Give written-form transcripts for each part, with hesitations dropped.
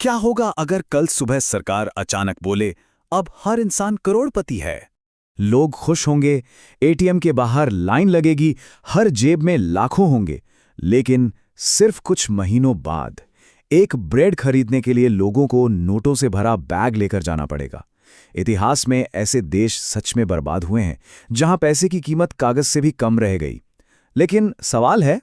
क्या होगा अगर कल सुबह सरकार अचानक बोले, अब हर इंसान करोड़पति है? लोग खुश होंगे, एटीएम के बाहर लाइन लगेगी, हर जेब में लाखों होंगे। लेकिन सिर्फ कुछ महीनों बाद एक ब्रेड खरीदने के लिए लोगों को नोटों से भरा बैग लेकर जाना पड़ेगा। इतिहास में ऐसे देश सच में बर्बाद हुए हैं, जहां पैसे की कीमत कागज से भी कम रह गई। लेकिन सवाल है,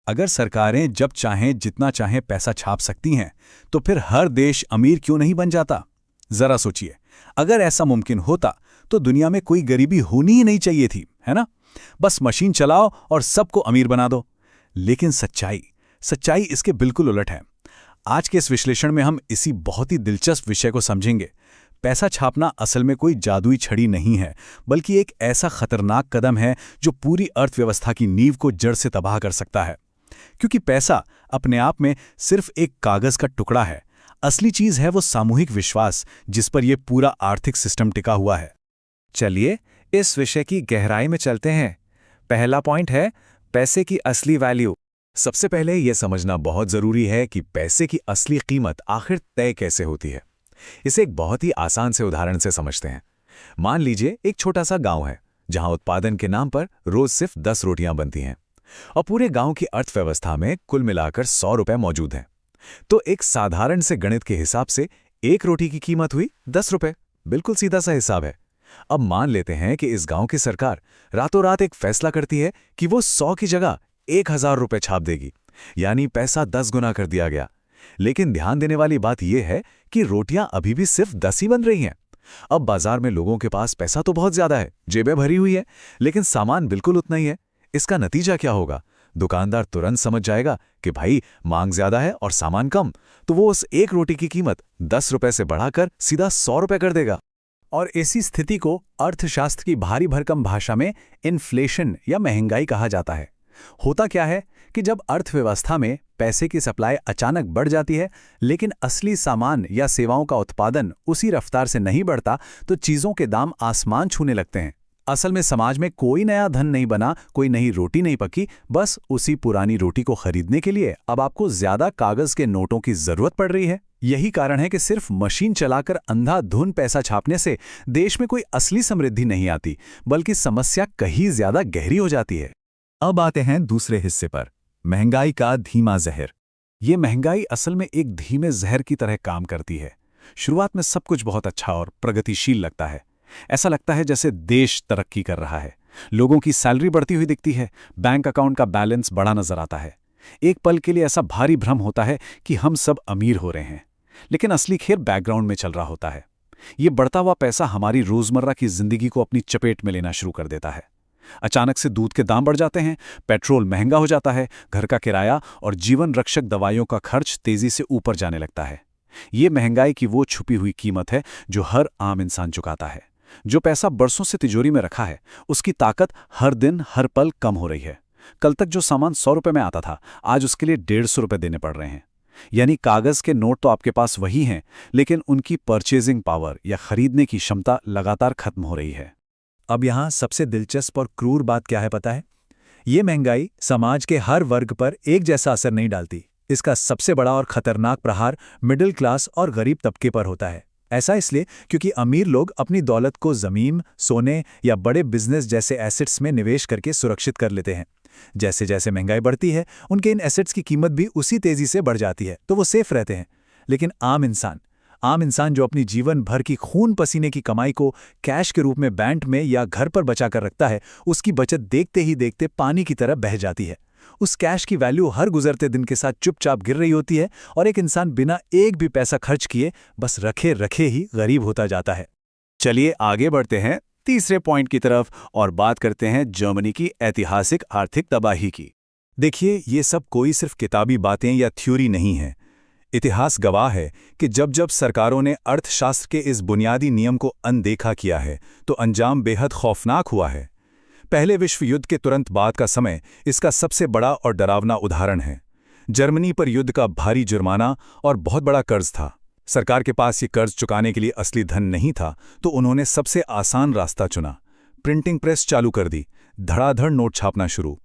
अगर सरकारें जब चाहें जितना चाहें पैसा छाप सकती हैं, तो फिर हर देश अमीर क्यों नहीं बन जाता? जरा सोचिए, अगर ऐसा मुमकिन होता तो दुनिया में कोई गरीबी होनी ही नहीं चाहिए थी, है ना? बस मशीन चलाओ और सबको अमीर बना दो। लेकिन सच्चाई इसके बिल्कुल उलट है। आज के इस विश्लेषण में हम इसी बहुत ही दिलचस्प विषय को समझेंगे। पैसा छापना असल में कोई जादुई छड़ी नहीं है, बल्कि एक ऐसा खतरनाक कदम है जो पूरी अर्थव्यवस्था की नींव को जड़ से तबाह कर सकता है। क्योंकि पैसा अपने आप में सिर्फ एक कागज का टुकड़ा है। असली चीज है वो सामूहिक विश्वास, जिस पर यह पूरा आर्थिक सिस्टम टिका हुआ है। चलिए इस विषय की गहराई में चलते हैं। पहला पॉइंट है पैसे की असली वैल्यू। सबसे पहले यह समझना बहुत जरूरी है कि पैसे की असली कीमत आखिर तय कैसे होती है। इसे एक बहुत ही आसान से उदाहरण से समझते हैं। मान लीजिए एक छोटा सा गांव है, जहां उत्पादन के नाम पर रोज सिर्फ 10 रोटियां बनती हैं और पूरे गांव की अर्थव्यवस्था में कुल मिलाकर 100 रुपए मौजूद हैं। तो एक साधारण से गणित के हिसाब से एक रोटी की कीमत हुई 10 रुपए। बिल्कुल सीधा सा हिसाब है। अब मान लेते हैं कि इस गांव की सरकार रातों रात एक फैसला करती है कि वो 100 की जगह 1000 रुपए छाप देगी, यानी पैसा 10 गुना कर दिया गया। लेकिन ध्यान देने वाली बात यह है कि रोटियां अभी भी सिर्फ 10 ही बन रही हैं। अब बाजार में लोगों के पास पैसा तो बहुत ज्यादा है, जेबें भरी हुई है, लेकिन सामान बिल्कुल उतना ही है। इसका नतीजा क्या होगा? दुकानदार तुरंत समझ जाएगा कि भाई मांग ज्यादा है और सामान कम, तो वो उस एक रोटी की कीमत 10 रुपए से बढ़ाकर सीधा 100 रुपए कर देगा। और ऐसी स्थिति को अर्थशास्त्र की भारी भरकम भाषा में इन्फ्लेशन या महंगाई कहा जाता है। होता क्या है कि जब अर्थव्यवस्था में पैसे की सप्लाई अचानक बढ़ जाती है, लेकिन असली सामान या सेवाओं का उत्पादन उसी रफ्तार से नहीं बढ़ता, तो चीज़ों के दाम आसमान छूने लगते हैं। असल में समाज में कोई नया धन नहीं बना, कोई नई रोटी नहीं पकी, बस उसी पुरानी रोटी को खरीदने के लिए अब आपको ज्यादा कागज के नोटों की जरूरत पड़ रही है। यही कारण है कि सिर्फ मशीन चलाकर अंधाधुन पैसा छापने से देश में कोई असली समृद्धि नहीं आती, बल्कि समस्या कहीं ज्यादा गहरी हो जाती है। अब आते हैं दूसरे हिस्से पर, महंगाई का धीमा जहर। ये महंगाई असल में एक धीमे जहर की तरह काम करती है। शुरुआत में सब कुछ बहुत अच्छा और प्रगतिशील लगता है। ऐसा लगता है जैसे देश तरक्की कर रहा है। लोगों की सैलरी बढ़ती हुई दिखती है, बैंक अकाउंट का बैलेंस बढ़ा नजर आता है। एक पल के लिए ऐसा भारी भ्रम होता है कि हम सब अमीर हो रहे हैं, लेकिन असली खेल बैकग्राउंड में चल रहा होता है। ये बढ़ता हुआ पैसा हमारी रोजमर्रा की जिंदगी को अपनी चपेट में लेना शुरू कर देता है। अचानक से दूध के दाम बढ़ जाते हैं, पेट्रोल महंगा हो जाता है, घर का किराया और जीवन रक्षक दवाइयों का खर्च तेजी से ऊपर जाने लगता है। ये महंगाई की वो छुपी हुई कीमत है जो हर आम इंसान चुकाता है। जो पैसा बरसों से तिजोरी में रखा है, उसकी ताकत हर दिन हर पल कम हो रही है। कल तक जो सामान 100 रुपए में आता था, आज उसके लिए 150 रुपए देने पड़ रहे हैं। यानी कागज के नोट तो आपके पास वही हैं, लेकिन उनकी परचेजिंग पावर या खरीदने की क्षमता लगातार खत्म हो रही है। अब यहाँ सबसे दिलचस्प और क्रूर बात क्या है पता है? ये महंगाई समाज के हर वर्ग पर एक जैसा असर नहीं डालती। इसका सबसे बड़ा और खतरनाक प्रहार मिडिल क्लास और गरीब तबके पर होता है। ऐसा इसलिए क्योंकि अमीर लोग अपनी दौलत को जमीन, सोने या बड़े बिजनेस जैसे एसेट्स में निवेश करके सुरक्षित कर लेते हैं। जैसे जैसे महंगाई बढ़ती है, उनके इन एसेट्स की कीमत भी उसी तेजी से बढ़ जाती है, तो वो सेफ रहते हैं। लेकिन आम इंसान जो अपनी जीवन भर की खून पसीने की कमाई को कैश के रूप में बैंक में या घर पर बचा कर रखता है, उसकी बचत देखते ही देखते पानी की तरह बह जाती है। उस कैश की वैल्यू हर गुजरते दिन के साथ चुपचाप गिर रही होती है और एक इंसान बिना एक भी पैसा खर्च किए बस रखे रखे ही गरीब होता जाता है। चलिए आगे बढ़ते हैं तीसरे पॉइंट की तरफ और बात करते हैं जर्मनी की ऐतिहासिक आर्थिक तबाही की। देखिए, ये सब कोई सिर्फ किताबी बातें या थ्योरी नहीं है। इतिहास गवाह है कि जब जब सरकारों ने अर्थशास्त्र के इस बुनियादी नियम को अनदेखा किया है, तो अंजाम बेहद खौफनाक हुआ है। पहले विश्व युद्ध के तुरंत बाद का समय इसका सबसे बड़ा और डरावना उदाहरण है। जर्मनी पर युद्ध का भारी जुर्माना और बहुत बड़ा कर्ज था। सरकार के पास ये कर्ज चुकाने के लिए असली धन नहीं था, तो उन्होंने सबसे आसान रास्ता चुना। प्रिंटिंग प्रेस चालू कर दी, धड़ाधड़ नोट छापना शुरू।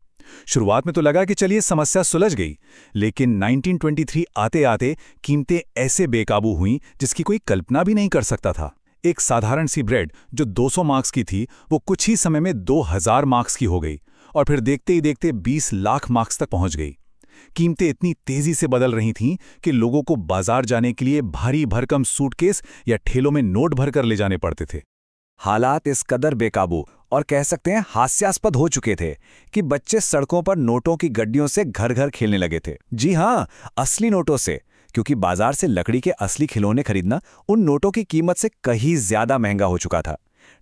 शुरुआत में तो लगा कि चलिए समस्या सुलझ गई, लेकिन 1923 आते आते कीमतें ऐसे बेकाबू हुईं जिसकी कोई कल्पना भी नहीं कर सकता था। एक साधारण सी ब्रेड जो 200 मार्क्स की थी वो कुछ ही समय में 2000 मार्क्स की हो गई और फिर देखते ही देखते 20 लाख मार्क्स तक पहुंच गई। कीमतें इतनी तेजी से बदल रही थीं कि लोगों को बाजार जाने के लिए भारी भरकम सूटकेस या ठेलों में नोट भरकर ले जाने पड़ते थे। हालात इस कदर बेकाबू और कह सकते हैं हास्यास्पद हो चुके थे कि बच्चे सड़कों पर नोटों की गड्डियों से घर घर खेलने लगे थे। जी हाँ, असली नोटों से, क्योंकि बाजार से लकड़ी के असली खिलौने खरीदना उन नोटों की कीमत से कहीं ज्यादा महंगा हो चुका था।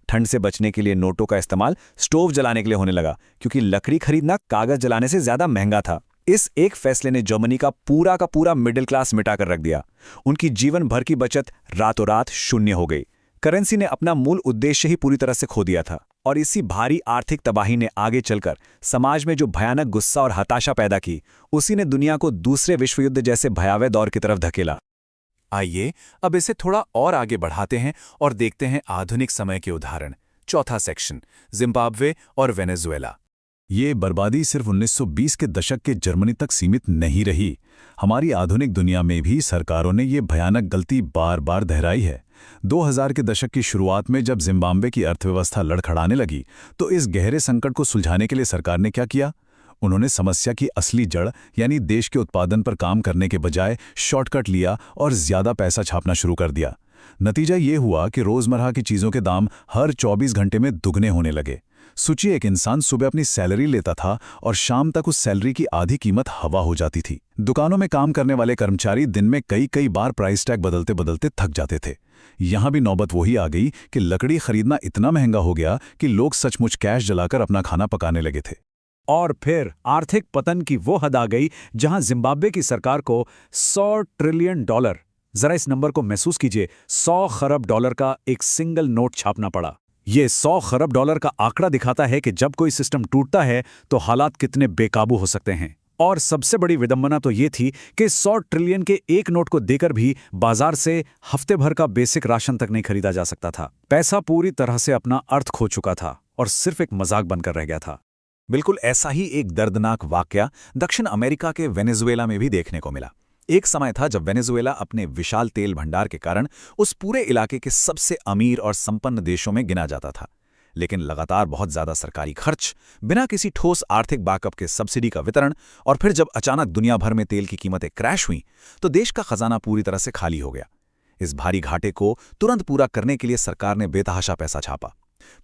ठंड से बचने के लिए नोटों का इस्तेमाल स्टोव जलाने के लिए होने लगा, क्योंकि लकड़ी खरीदना कागज जलाने से ज्यादा महंगा था। इस एक फैसले ने जर्मनी का पूरा मिडिल क्लास मिटाकर रख दिया। उनकी जीवन भर की बचत रातों रात शून्य हो गई। करेंसी ने अपना मूल उद्देश्य ही पूरी तरह से खो दिया था और इसी भारी आर्थिक तबाही ने आगे चलकर समाज में जो भयानक गुस्सा और हताशा पैदा की, उसी ने दुनिया को दूसरे विश्व युद्ध जैसे भयावह दौर की तरफ धकेला। आइए अब इसे थोड़ा और आगे बढ़ाते हैं और देखते हैं आधुनिक समय के उदाहरण। चौथा सेक्शन, जिम्बाब्वे और वेनेजुएला। ये बर्बादी सिर्फ 1920 के दशक के जर्मनी तक सीमित नहीं रही। हमारी आधुनिक दुनिया में भी सरकारों ने ये भयानक गलती बार बार दोहराई है। 2000 के दशक की शुरुआत में जब जिम्बाब्वे की अर्थव्यवस्था लड़खड़ाने लगी, तो इस गहरे संकट को सुलझाने के लिए सरकार ने क्या किया? उन्होंने समस्या की असली जड़ यानी देश के उत्पादन पर काम करने के बजाय शॉर्टकट लिया और ज्यादा पैसा छापना शुरू कर दिया। नतीजा ये हुआ कि रोजमर्रा की चीजों के दाम हर 24 घंटे में दुगने होने लगे। सोचिए, एक इंसान सुबह अपनी सैलरी लेता था और शाम तक उस सैलरी की आधी कीमत हवा हो जाती थी। दुकानों में काम करने वाले कर्मचारी दिन में कई बार प्राइस टैग बदलते बदलते थक जाते थे। यहां भी नौबत वही आ गई कि लकड़ी खरीदना इतना महंगा हो गया कि लोग सचमुच कैश जलाकर अपना खाना पकाने लगे थे। और फिर आर्थिक पतन की वो हद आ गई जहां जिम्बाब्वे की सरकार को $100 ट्रिलियन, जरा इस नंबर को महसूस कीजिए, $100 खरब का एक सिंगल नोट छापना पड़ा। ये $100 खरब का आंकड़ा दिखाता है कि जब कोई सिस्टम टूटता है तो हालात कितने बेकाबू हो सकते हैं। और सबसे बड़ी विडंबना तो ये थी कि 100 ट्रिलियन के एक नोट को देकर भी बाजार से हफ्ते भर का बेसिक राशन तक नहीं खरीदा जा सकता था। पैसा पूरी तरह से अपना अर्थ खो चुका था और सिर्फ एक मजाक बनकर रह गया था। बिल्कुल ऐसा ही एक दर्दनाक वाकया दक्षिण अमेरिका के वेनेजुएला में भी देखने को मिला। एक समय था जब वेनेजुएला अपने विशाल तेल भंडार के कारण उस पूरे इलाके के सबसे अमीर और संपन्न देशों में गिना जाता था। लेकिन लगातार बहुत ज्यादा सरकारी खर्च, बिना किसी ठोस आर्थिक बैकअप के सब्सिडी का वितरण और फिर जब अचानक दुनिया भर में तेल की कीमतें क्रैश हुईं, तो देश का खजाना पूरी तरह से खाली हो गया। इस भारी घाटे को तुरंत पूरा करने के लिए सरकार ने बेतहाशा पैसा छापा।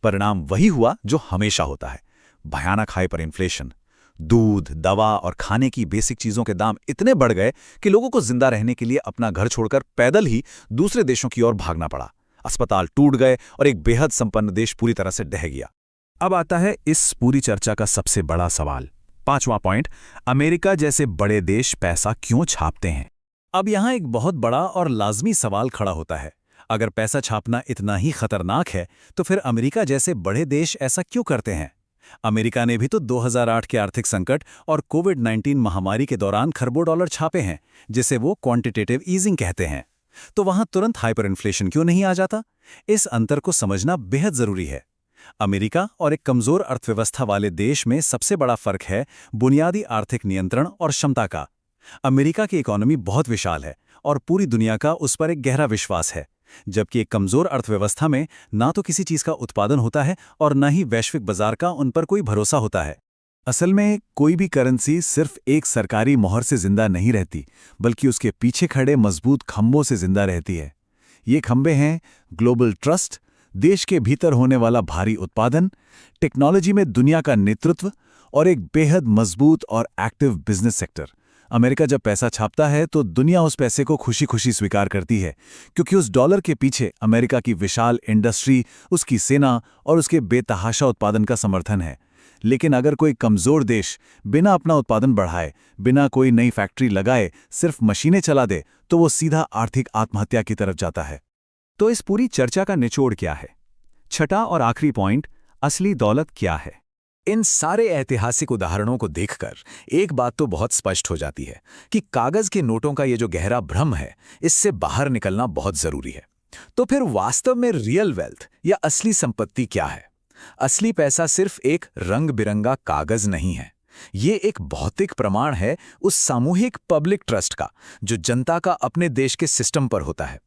परिणाम वही हुआ जो हमेशा होता है, भयानक हाइपर इन्फ्लेशन। दूध, दवा और खाने की बेसिक चीजों के दाम इतने बढ़ गए कि लोगों को जिंदा रहने के लिए अपना घर छोड़कर पैदल ही दूसरे देशों की ओर भागना पड़ा। अस्पताल टूट गए और एक बेहद संपन्न देश पूरी तरह से ढह गया। अब आता है इस पूरी चर्चा का सबसे बड़ा सवाल, पांचवां पॉइंट, अमेरिका जैसे बड़े देश पैसा क्यों छापते हैं? अब यहां एक बहुत बड़ा और लाजमी सवाल खड़ा होता है। अगर पैसा छापना इतना ही खतरनाक है तो फिर अमेरिका जैसे बड़े देश ऐसा क्यों करते हैं? अमेरिका ने भी तो 2008 के आर्थिक संकट और कोविड-19 महामारी के दौरान खरबों डॉलर छापे हैं, जिसे वो क्वांटिटेटिव ईजिंग कहते हैं। तो वहां तुरंत हाइपर इन्फ्लेशन क्यों नहीं आ जाता? इस अंतर को समझना बेहद जरूरी है। अमेरिका और एक कमजोर अर्थव्यवस्था वाले देश में सबसे बड़ा फर्क है बुनियादी आर्थिक नियंत्रण और क्षमता का। अमेरिका की इकोनॉमी बहुत विशाल है और पूरी दुनिया का उस पर एक गहरा विश्वास है, जबकि एक कमजोर अर्थव्यवस्था में ना तो किसी चीज का उत्पादन होता है और न ही वैश्विक बाजार का उन पर कोई भरोसा होता है। असल में कोई भी करेंसी सिर्फ एक सरकारी मोहर से जिंदा नहीं रहती, बल्कि उसके पीछे खड़े मजबूत खंभों से जिंदा रहती है। ये खंभे हैं ग्लोबल ट्रस्ट, देश के भीतर होने वाला भारी उत्पादन, टेक्नोलॉजी में दुनिया का नेतृत्व और एक बेहद मजबूत और एक्टिव बिजनेस सेक्टर। अमेरिका जब पैसा छापता है तो दुनिया उस पैसे को खुशी खुशी स्वीकार करती है, क्योंकि उस डॉलर के पीछे अमेरिका की विशाल इंडस्ट्री, उसकी सेना और उसके बेतहाशा उत्पादन का समर्थन है। लेकिन अगर कोई कमजोर देश बिना अपना उत्पादन बढ़ाए, बिना कोई नई फैक्ट्री लगाए, सिर्फ मशीनें चला दे, तो वो सीधा आर्थिक आत्महत्या की तरफ जाता है। तो इस पूरी चर्चा का निचोड़ क्या है? छठा और आखिरी पॉइंट, असली दौलत क्या है? इन सारे ऐतिहासिक उदाहरणों को देखकर एक बात तो बहुत स्पष्ट हो जाती है कि कागज के नोटों का ये जो गहरा भ्रम है, इससे बाहर निकलना बहुत जरूरी है। तो फिर वास्तव में रियल वेल्थ या असली संपत्ति क्या है? असली पैसा सिर्फ एक रंग बिरंगा कागज नहीं है, ये एक भौतिक प्रमाण है उस सामूहिक पब्लिक ट्रस्ट का जो जनता का अपने देश के सिस्टम पर होता है।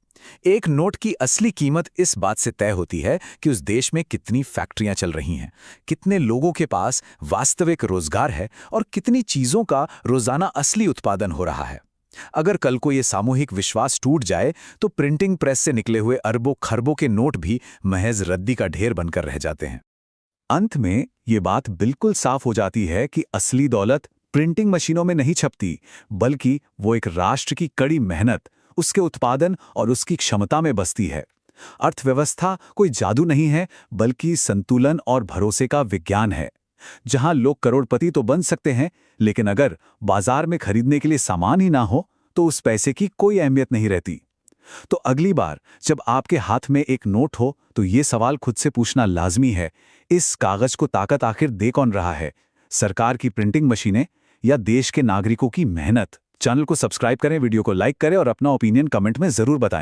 एक नोट की असली कीमत इस बात से तय होती है कि उस देश में कितनी फैक्ट्रियां चल रही हैं, कितने लोगों के पास वास्तविक रोजगार है और कितनी चीजों का रोजाना असली उत्पादन हो रहा है। अगर कल को ये सामूहिक विश्वास टूट जाए तो प्रिंटिंग प्रेस से निकले हुए अरबों खरबों के नोट भी महज रद्दी का ढेर बनकर रह जाते हैं। अंत में ये बात बिल्कुल साफ हो जाती है कि असली दौलत प्रिंटिंग मशीनों में नहीं छपती, बल्कि वो एक राष्ट्र की कड़ी मेहनत, उसके उत्पादन और उसकी क्षमता में बसती है। अर्थव्यवस्था कोई जादू नहीं है, बल्कि संतुलन और भरोसे का विज्ञान है, जहां लोग करोड़पति तो बन सकते हैं, लेकिन अगर बाजार में खरीदने के लिए सामान ही ना हो तो उस पैसे की कोई अहमियत नहीं रहती। तो अगली बार जब आपके हाथ में एक नोट हो तो ये सवाल खुद से पूछना लाजमी है, इस कागज को ताकत आखिर दे कौन रहा है, सरकार की प्रिंटिंग मशीनें या देश के नागरिकों की मेहनत? चैनल को सब्सक्राइब करें, वीडियो को लाइक करें और अपना ओपिनियन कमेंट में जरूर बताएं।